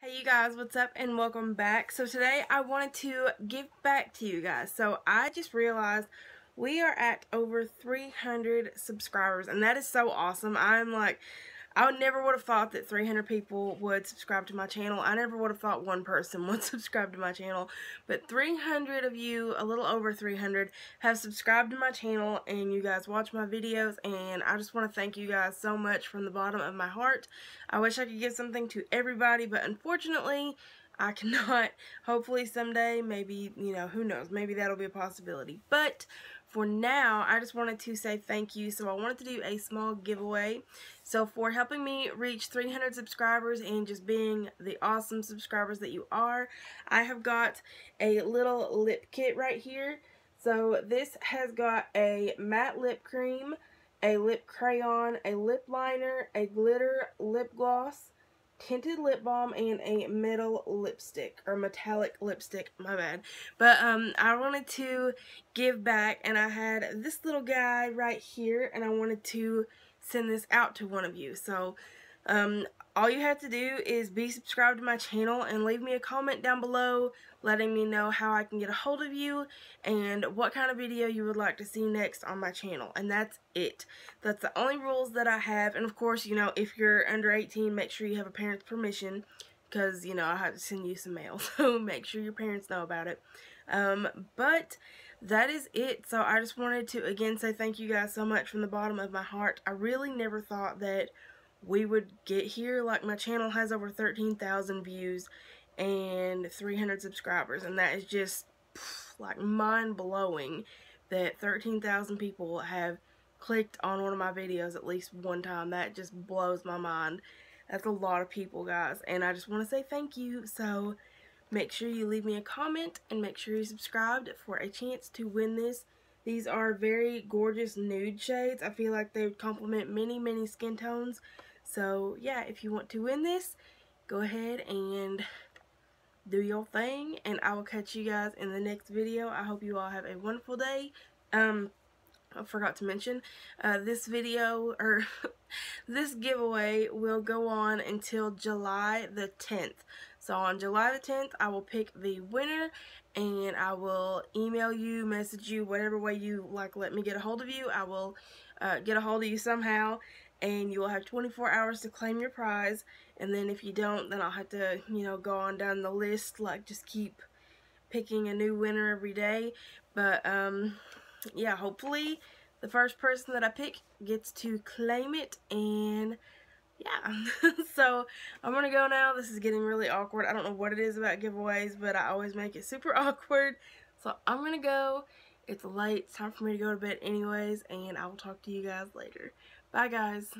Hey you guys, what's up and welcome back. So today I wanted to give back to you guys. So I just realized we are at over 300 subscribers and that is so awesome. I never would have thought that 300 people would subscribe to my channel. I never would have thought one person would subscribe to my channel. But 300 of you, a little over 300, have subscribed to my channel and you guys watch my videos, and I just want to thank you guys so much from the bottom of my heart. I wish I could give something to everybody, but unfortunately I cannot. Hopefully someday, maybe, who knows, maybe that'll be a possibility. But for now, I just wanted to say thank you. So I wanted to do a small giveaway. So for helping me reach 300 subscribers and just being the awesome subscribers that you are, I have got a little lip kit right here. So this has got a matte lip cream, a lip crayon, a lip liner, a glitter lip gloss, tinted lip balm, and a metal lipstick, or metallic lipstick, my bad. But I wanted to give back, and I had this little guy right here, and I wanted to send this out to one of you. So all you have to do is be subscribed to my channel and leave me a comment down below letting me know how I can get a hold of you and what kind of video you would like to see next on my channel. And that's it. That's the only rules that I have. And of course, if you're under 18, make sure you have a parent's permission, because, I have to send you some mail. So make sure your parents know about it. But that is it. So I just wanted to again say thank you guys so much from the bottom of my heart. I really never thought that we would get here. Like, my channel has over 13,000 views and 300 subscribers, and that is just like mind-blowing that 13,000 people have clicked on one of my videos at least one time. That just blows my mind. That's a lot of people, guys, and I just want to say thank you. So make sure you leave me a comment and make sure you're subscribed for a chance to win this. These are very gorgeous nude shades. I feel like they would complement many skin tones. So yeah, if you want to win this, go ahead and do your thing, and I will catch you guys in the next video. I hope you all have a wonderful day. I forgot to mention, this video, or this giveaway will go on until July the 10th. So on July the 10th, I will pick the winner, and I will email you, message you, whatever way you let me get a hold of you. I will get a hold of you somehow, and you will have 24 hours to claim your prize. And then if you don't, then I'll have to, go on down the list, just keep picking a new winner every day. But yeah, hopefully the first person that I pick gets to claim it. And yeah, so I'm gonna go now. This is getting really awkward. I don't know what it is about giveaways, but I always make it super awkward. So I'm gonna go. It's late. It's time for me to go to bed anyways, and I will talk to you guys later. Bye, guys.